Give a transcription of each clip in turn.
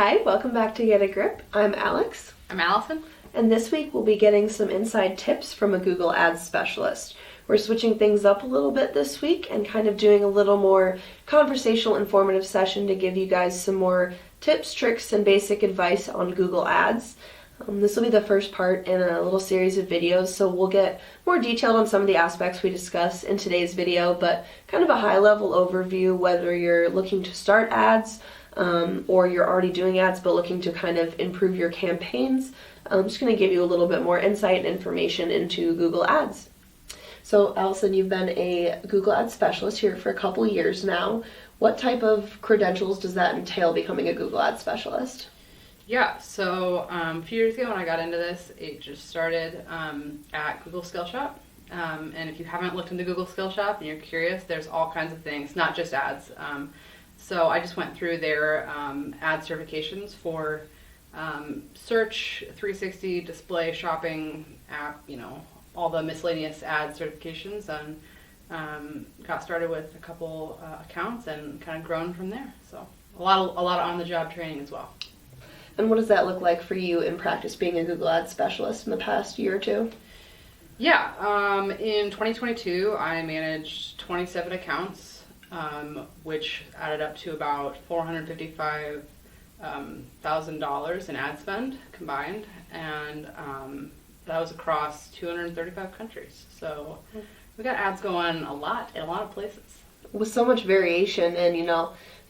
Hi, welcome back to Get a Grip. I'm Alex. I'm Allison. And this week we'll be getting some inside tips from a Google Ads specialist. We're switching things up a little bit this week and kind of doing a little more conversational, informative session to give you guys some more tips, tricks, and basic advice on Google Ads. This will be the first part in a little series of videos, so we'll get more detailed on some of the aspects we discuss in today's video, but kind of a high-level overview, whether you're looking to start ads or you're already doing ads but looking to kind of improve your campaigns. I'm just going to give you a little bit more insight and information into Google Ads. So Allison, you've been a Google Ads specialist here for a couple years now. What type of credentials does that entail, becoming a Google Ads specialist? Yeah, so a few years ago when I got into this, it just started at Google Skill Shop. And if you haven't looked into Google Skill Shop and you're curious, there's all kinds of things, not just ads. So I just went through their ad certifications for search, 360, display, shopping, app, all the miscellaneous ad certifications, and got started with a couple accounts and kind of grown from there. So a lot of on-the-job training as well. And what does that look like for you in practice, being a Google Ads specialist in the past year or two? Yeah, in 2022, I managed 27 accounts, which added up to about $455,000 in ad spend combined, and that was across 235 countries. So we got ads going a lot in a lot of places. With so much variation and,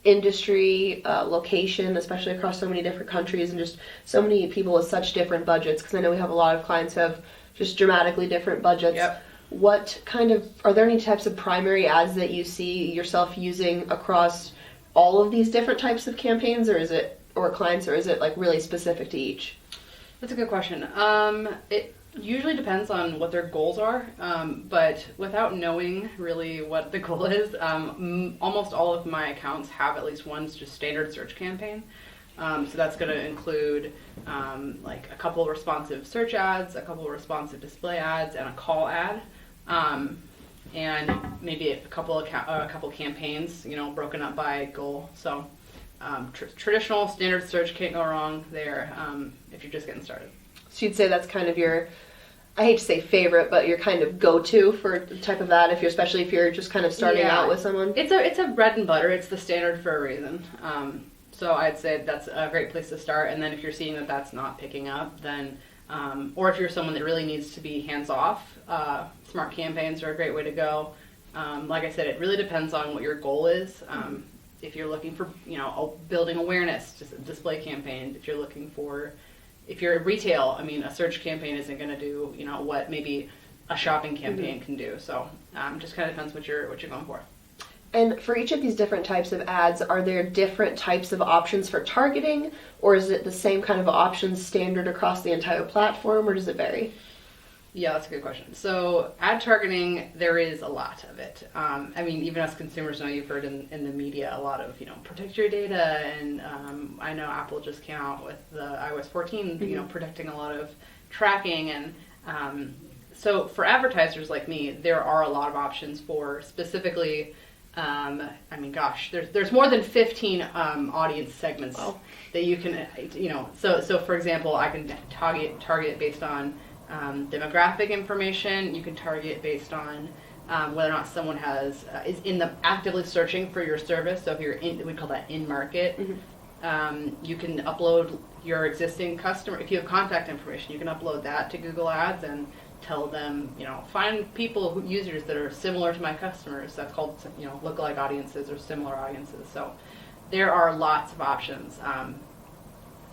industry, location, especially across so many different countries, and just so many people with such different budgets, because I know we have a lot of clients who have just dramatically different budgets. Yep. Are there any types of primary ads that you see yourself using across all of these different types of campaigns, or clients, or is it like really specific to each? That's a good question. It usually depends on what their goals are, but without knowing really what the goal is, almost all of my accounts have at least one just standard search campaign. So that's going to include like a couple responsive search ads, a couple responsive display ads, and a call ad, and maybe a couple campaigns, broken up by goal. So traditional standard search can't go wrong there if you're just getting started. So you'd say that's kind of your, I hate to say favorite, but your kind of go-to for the type of ad, especially if you're just kind of starting out with someone? It's a bread and butter. It's the standard for a reason. So I'd say that's a great place to start. And then if you're seeing that that's not picking up, then, or if you're someone that really needs to be hands-off, smart campaigns are a great way to go. Like I said, it really depends on what your goal is. If you're looking for, building awareness, just a display campaign. If you're retail, a search campaign isn't going to do, what maybe a shopping campaign can do. So just kind of depends what you're going for. And for each of these different types of ads, are there different types of options for targeting, or is it the same kind of options standard across the entire platform, or does it vary? Yeah, that's a good question. So ad targeting, there is a lot of it. Even us consumers know, you've heard in the media a lot of, protect your data, and I know Apple just came out with the iOS 14, protecting a lot of tracking, and so for advertisers like me, there are a lot of options for specifically, there's more than 15 audience segments that you can, so for example, I can target based on demographic information. You can target based on whether or not someone is actively searching for your service. So if you're we call that in market. You can upload your existing customer. If you have contact information, you can upload that to Google Ads and tell them, find users that are similar to my customers. That's called, lookalike audiences or similar audiences. So there are lots of options.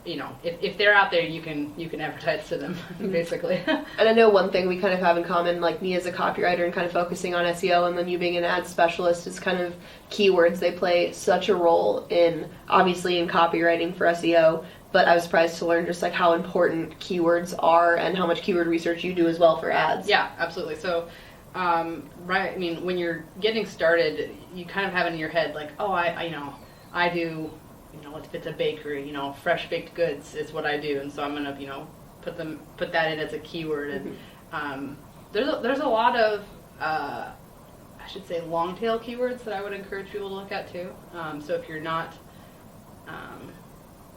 If they're out there, you can advertise to them, basically. And I know one thing we kind of have in common, like me as a copywriter and kind of focusing on SEO, and then you being an ad specialist, is kind of keywords. They play such a role obviously in copywriting for SEO, but I was surprised to learn just like how important keywords are and how much keyword research you do as well for ads. Yeah, absolutely. So, when you're getting started, you kind of have it in your head like, I do, if it's a bakery, fresh baked goods is what I do, and so I'm gonna, put that in as a keyword. And there's a lot of, I should say, long tail keywords that I would encourage people to look at too. So if you're not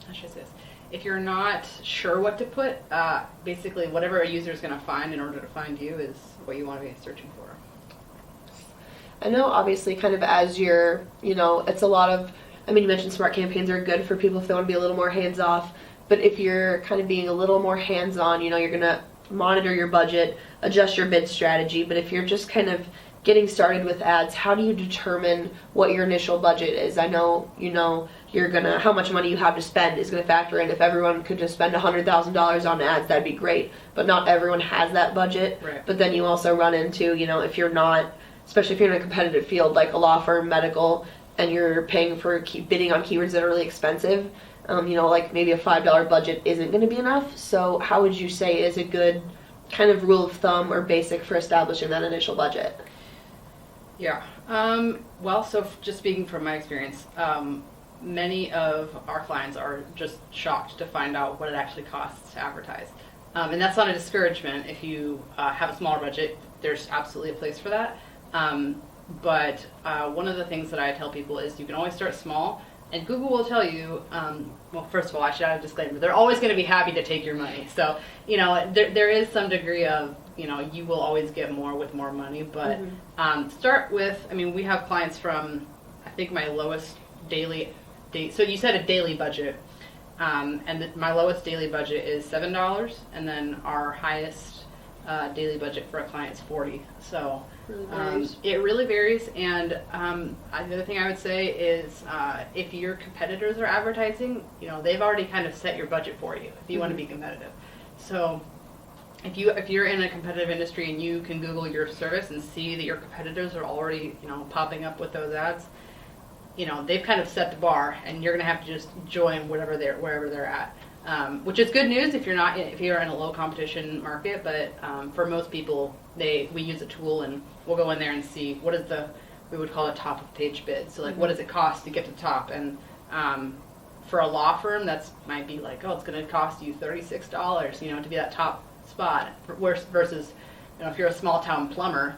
how should I say this? If you're not sure what to put, basically whatever a user is going to find in order to find you is what you want to be searching for. I know, obviously, kind of as you're, it's a lot of, you mentioned smart campaigns are good for people if they want to be a little more hands-off, but if you're kind of being a little more hands-on, you're going to monitor your budget, adjust your bid strategy, but if you're just kind of getting started with ads, how do you determine what your initial budget is? I know, how much money you have to spend is going to factor in. If everyone could just spend $100,000 on ads, that'd be great, but not everyone has that budget. Right. But then you also run into, if you're not, especially if you're in a competitive field like a law firm, medical, and you're paying for bidding on keywords that are really expensive, like maybe a $5 budget isn't going to be enough. So how would you say is a good kind of rule of thumb or basic for establishing that initial budget? Yeah. So just speaking from my experience, many of our clients are just shocked to find out what it actually costs to advertise. And that's not a discouragement. If you have a smaller budget, there's absolutely a place for that. But one of the things that I tell people is you can always start small, and Google will tell you, first of all, I should add a disclaimer, they're always going to be happy to take your money. So, there is some degree of, you will always get more with more money, but start with, we have clients from, I think my lowest so you said a daily budget, and my lowest daily budget is $7, and then our highest daily budget for a client is $40. So it really varies. And the other thing I would say is if your competitors are advertising, they've already kind of set your budget for you if you want to be competitive. So if you're in a competitive industry and you can Google your service and see that your competitors are already popping up with those ads, they've kind of set the bar, and you're going to have to just join wherever they're at. Which is good news if you're in a low competition market, but for most people, we use a tool and we'll go in there and see what is we would call a top of page bid. So what does it cost to get to top? And for a law firm, that might be like, it's going to cost you $36, to be that top spot. Versus, if you're a small town plumber,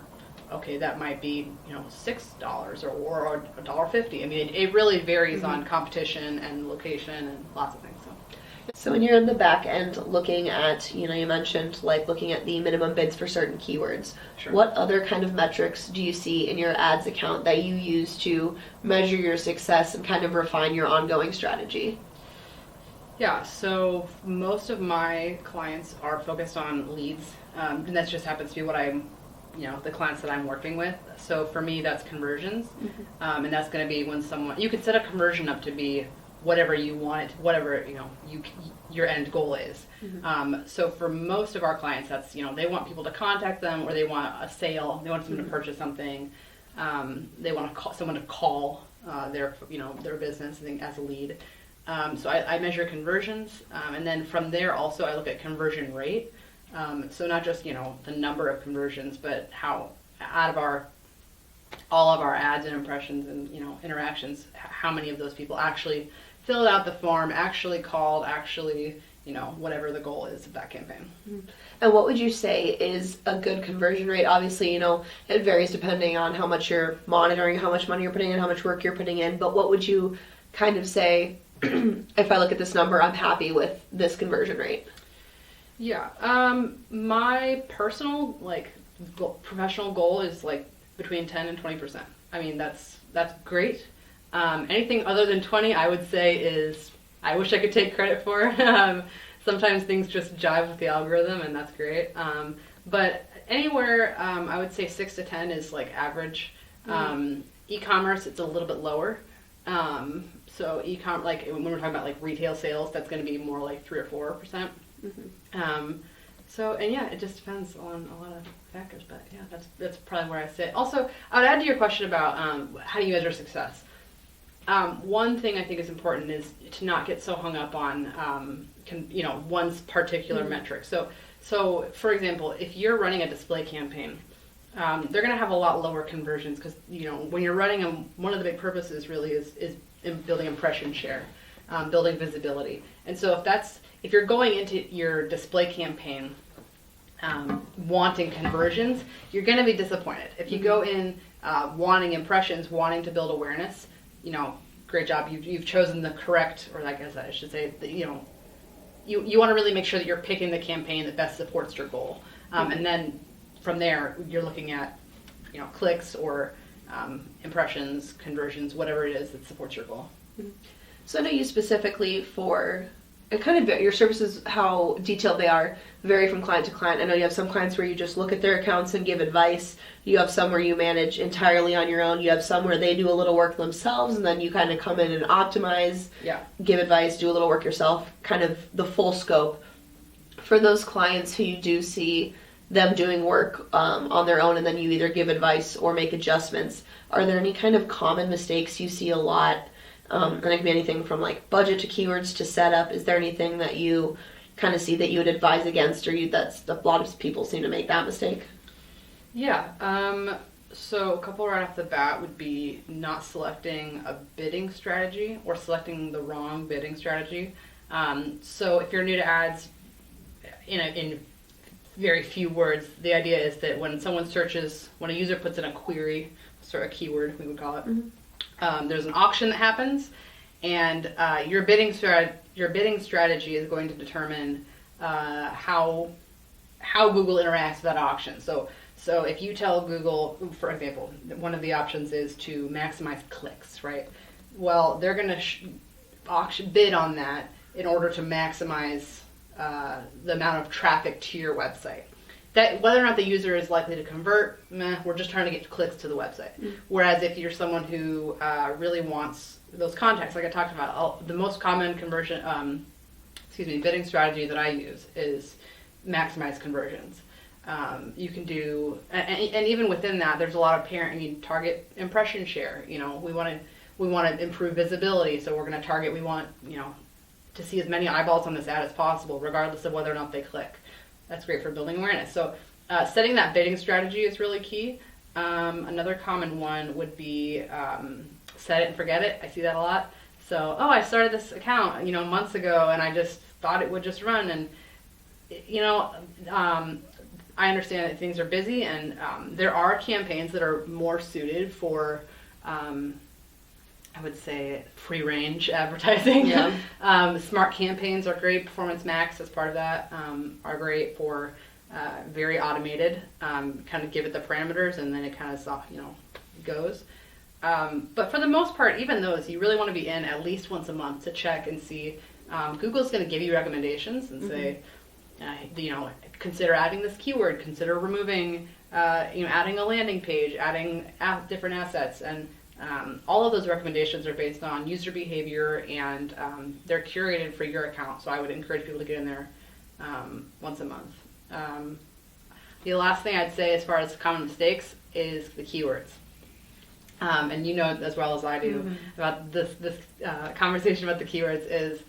okay, that might be $6 or $1.50. It really varies on competition and location and lots of things. So when you're in the back end looking at, you mentioned looking at the minimum bids for certain keywords. Sure. What other kind of metrics do you see in your ads account that you use to measure your success and kind of refine your ongoing strategy? Yeah, so most of my clients are focused on leads, and that just happens to be what the clients that I'm working with. So for me, that's conversions, and that's going to be when you could set a conversion up to be whatever you want, whatever your end goal is. So for most of our clients, that's they want people to contact them, or they want a sale, they want someone to purchase something, they want someone to call their business as a lead. So I measure conversions, and then from there also I look at conversion rate. So not just the number of conversions, but how out of all of our ads and impressions and interactions, how many of those people actually filled out the form, actually called, actually whatever the goal is of that campaign. And what would you say is a good conversion rate? Obviously, it varies depending on how much you're monitoring, how much money you're putting in, how much work you're putting in, but what would you kind of say, if I look at this number, I'm happy with this conversion rate? Yeah, my personal professional goal is between 10 and 20%. That's great. Anything other than 20, I would say is I wish I could take credit for. Sometimes things just jive with the algorithm, and that's great. But anywhere, I would say 6 to 10 is average. E-commerce, it's a little bit lower. So e-commerce, when we're talking about retail sales, that's going to be more 3 or 4%. It just depends on a lot of factors, but yeah, that's probably where I sit. Also, I would add to your question about how do you measure success. One thing I think is important is to not get so hung up on one particular metric. So for example, if you're running a display campaign, they're going to have a lot lower conversions because when you're running them, one of the big purposes really is in building impression share, building visibility. And so if you're going into your display campaign wanting conversions, you're going to be disappointed. If you go in wanting impressions, wanting to build awareness, great job. You've chosen the correct, or I guess I should say, you want to really make sure that you're picking the campaign that best supports your goal. And then from there, you're looking at, clicks or impressions, conversions, whatever it is that supports your goal. So I know you specifically for your services, how detailed they are, vary from client to client. I know you have some clients where you just look at their accounts and give advice. You have some where you manage entirely on your own. You have some where they do a little work themselves, and then you kind of come in and optimize, give advice, do a little work yourself, kind of the full scope. For those clients who you do see them doing work on their own, and then you either give advice or make adjustments, are there any kind of common mistakes you see a lot? And it can be anything from like budget to keywords to setup. Is there anything that you kind of see that you would advise against, or that's a lot of people seem to make that mistake? Yeah. So a couple right off the bat would be not selecting a bidding strategy or selecting the wrong bidding strategy. So if you're new to ads, in very few words, the idea is that when a user puts in a query, sort of a keyword, we would call it, there's an auction that happens, and your bidding strategy is going to determine how Google interacts with that auction. So if you tell Google, for example, one of the options is to maximize clicks, right? Well, they're going to bid on that in order to maximize the amount of traffic to your website. That whether or not the user is likely to convert, we're just trying to get clicks to the website. Whereas if you're someone who really wants those contacts, like I talked about, the most common bidding strategy that I use is maximize conversions. You can do, and even within that, there's a lot of target impression share. We want to improve visibility, so we're going to target. We want to see as many eyeballs on this ad as possible, regardless of whether or not they click. That's great for building awareness. So setting that bidding strategy is really key. Another common one would be set it and forget it. I see that a lot. So, I started this account, months ago, and I just thought it would just run. And, I understand that things are busy, and there are campaigns that are more suited for, I would say, free-range advertising. Yeah. Smart campaigns are great. Performance Max, as part of that, are great for very automated. Kind of give it the parameters, and then it kind of goes. But for the most part, even those, you really want to be in at least once a month to check and see. Google's going to give you recommendations and say, consider adding this keyword, consider removing, adding a landing page, adding different assets, and all of those recommendations are based on user behavior, and they're curated for your account. So I would encourage people to get in there once a month. The last thing I'd say as far as common mistakes is the keywords. And as well as I do about this conversation about the keywords is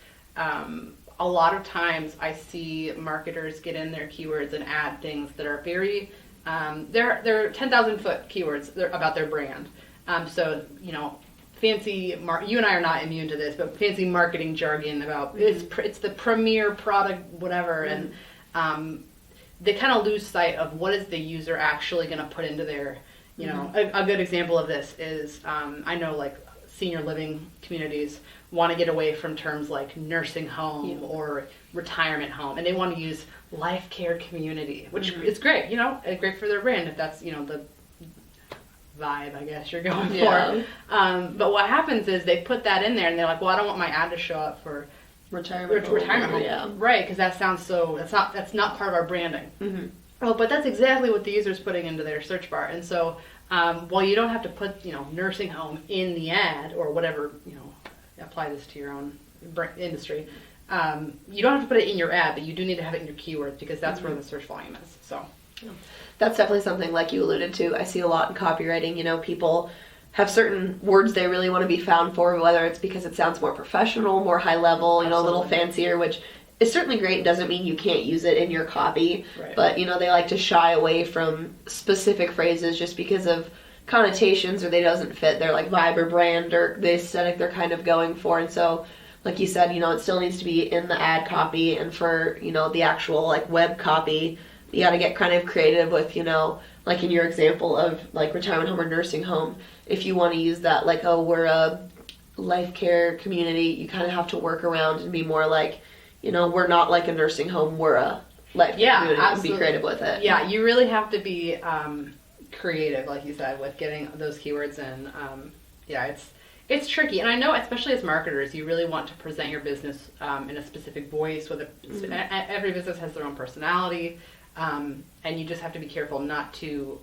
a lot of times I see marketers get in their keywords and add things that are very, they're 10,000-foot keywords about their brand. So, fancy, you and I are not immune to this, but fancy marketing jargon about it's the premier product, whatever, and they kind of lose sight of what is the user actually going to put into their, a good example of this is, I know like senior living communities want to get away from terms like nursing home or retirement home, and they want to use life care community, which is great, great for their brand if that's, the vibe, I guess, you're going for. But what happens is they put that in there and they're like, well, I don't want my ad to show up for retirement home. Yeah. Right, because that sounds that's not part of our branding. Oh, but that's exactly what the user's putting into their search bar. And so while you don't have to put, nursing home in the ad or whatever, apply this to your own industry, you don't have to put it in your ad, but you do need to have it in your keywords because that's where the search volume is. So. Yeah. That's definitely something like you alluded to. I see a lot in copywriting, people have certain words they really want to be found for, whether it's because it sounds more professional, more high level, a little fancier, which is certainly great. It doesn't mean you can't use it in your copy, right. But, they like to shy away from specific phrases just because of connotations or they doesn't fit their like vibe or brand or the aesthetic they're kind of going for. And so, like you said, it still needs to be in the ad copy, and for, the actual like web copy, you got to get kind of creative with, like in your example of like retirement home or nursing home, if you want to use that, like, we're a life care community, you kind of have to work around and be more like, we're not like a nursing home, we're a life care community, absolutely. And be creative with it. Yeah, you really have to be creative, like you said, with getting those keywords in. It's tricky, and I know, especially as marketers, you really want to present your business in a specific voice. Every business has their own personality, and you just have to be careful not to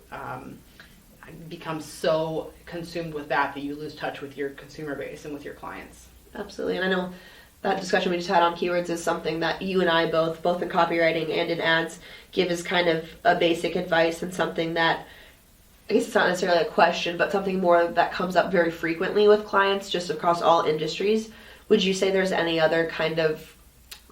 become so consumed with that you lose touch with your consumer base and with your clients. Absolutely, and I know that discussion we just had on keywords is something that you and I both in copywriting and in ads, give as kind of a basic advice, and something that, I guess it's not necessarily a question, but something more that comes up very frequently with clients just across all industries. Would you say there's any other kind of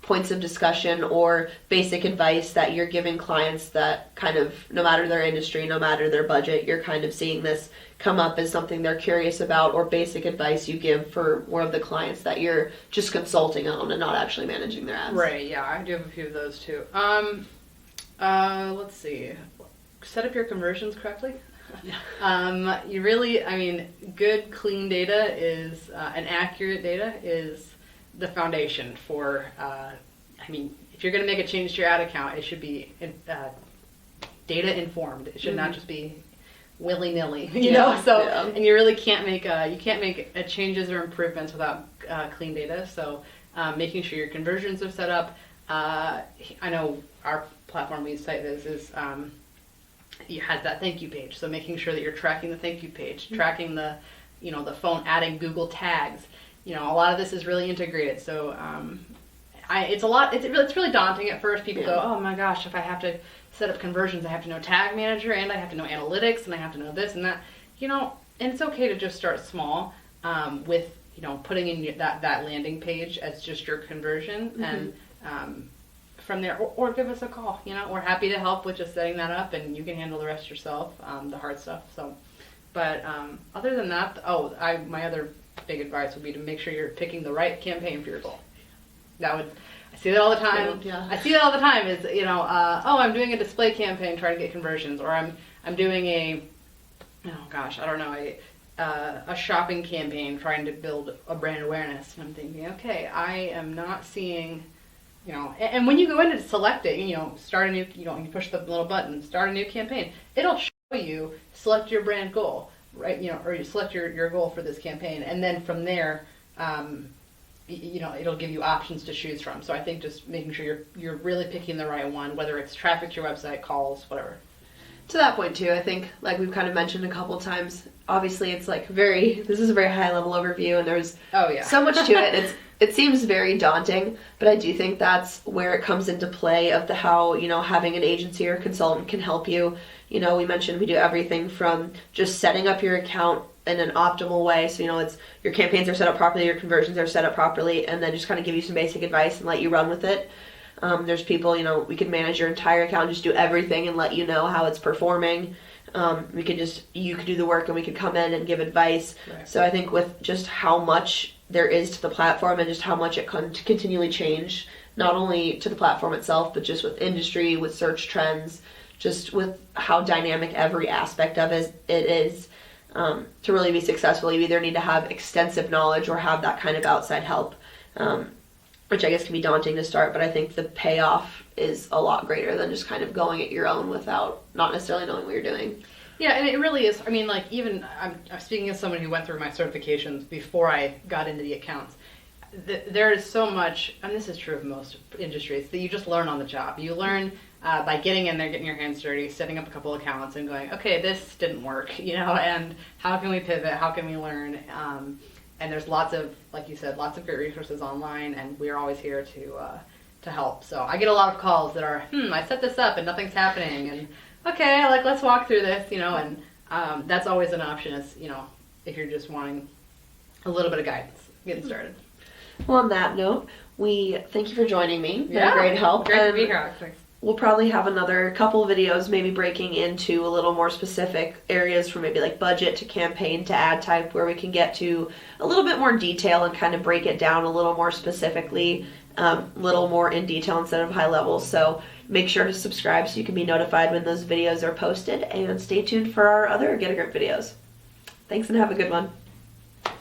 points of discussion or basic advice that you're giving clients that kind of, no matter their industry, no matter their budget, you're kind of seeing this come up as something they're curious about, or basic advice you give for more of the clients that you're just consulting on and not actually managing their ads? Right, yeah, I do have a few of those too. Let's see. Set up your conversions correctly. You really, good, clean data is, and accurate data is the foundation for, if you're going to make a change to your ad account, it should be data informed. It should not just be willy-nilly, and you really can't make changes or improvements without clean data. So making sure your conversions are set up. I know our platform, we use SiteViz, it has that thank you page. So making sure that you're tracking the thank you page, tracking the phone, adding Google tags. A lot of this is really integrated. So it's really daunting at first. People go, oh my gosh, if I have to set up conversions, I have to know Tag Manager, and I have to know analytics, and I have to know this and that. And it's okay to just start small with putting in that landing page as just your conversion, and from there, or give us a call. We're happy to help with just setting that up, and you can handle the rest yourself, the hard stuff. So, but other than that, my other big advice would be to make sure you're picking the right campaign for your goal. I see that all the time. Yeah. I see that all the time. Is I'm doing a display campaign trying to get conversions, or I'm doing a shopping campaign trying to build a brand awareness. And I'm thinking, okay, I am not seeing. And when you go in and select it, start a new, you push the little button, start a new campaign, it'll show you, select your brand goal, right? Or you select your goal for this campaign, and then from there, it'll give you options to choose from. So I think just making sure you're really picking the right one, whether it's traffic to your website, calls, whatever. To that point too, I think, like we've kind of mentioned a couple times, obviously it's like this is a very high level overview, and there's so much to it. It seems very daunting, but I do think that's where it comes into play of how, having an agency or consultant can help you. We mentioned we do everything from just setting up your account in an optimal way. So, it's your campaigns are set up properly, your conversions are set up properly, and then just kind of give you some basic advice and let you run with it. There's people, we could manage your entire account, just do everything and let you know how it's performing. You could do the work and we could come in and give advice. Right. So I think with just how much there is to the platform and just how much it can continually change, not only to the platform itself, but just with industry, with search trends, just with how dynamic every aspect of it is, to really be successful, you either need to have extensive knowledge or have that kind of outside help, which I guess can be daunting to start, but I think the payoff is a lot greater than just kind of going it your own without not necessarily knowing what you're doing. Yeah, and it really is. Even I'm speaking as someone who went through my certifications before I got into the accounts. There is so much, and this is true of most industries, that you just learn on the job. You learn by getting in there, getting your hands dirty, setting up a couple accounts, and going, okay, this didn't work, and how can we pivot? How can we learn? And there's lots of, like you said, lots of great resources online, and we're always here to help. So I get a lot of calls that are, I set this up and nothing's happening, and okay, let's walk through this, and that's always an option, is, if you're just wanting a little bit of guidance getting started. Well, on that note, we thank you for joining me. Yeah, great help. Great to be here. Thanks. We'll probably have another couple videos maybe breaking into a little more specific areas from maybe like budget to campaign to ad type, where we can get to a little bit more detail and kind of break it down a little more specifically, a little more in detail instead of high level. So make sure to subscribe so you can be notified when those videos are posted, and stay tuned for our other Get a Grip videos. Thanks and have a good one.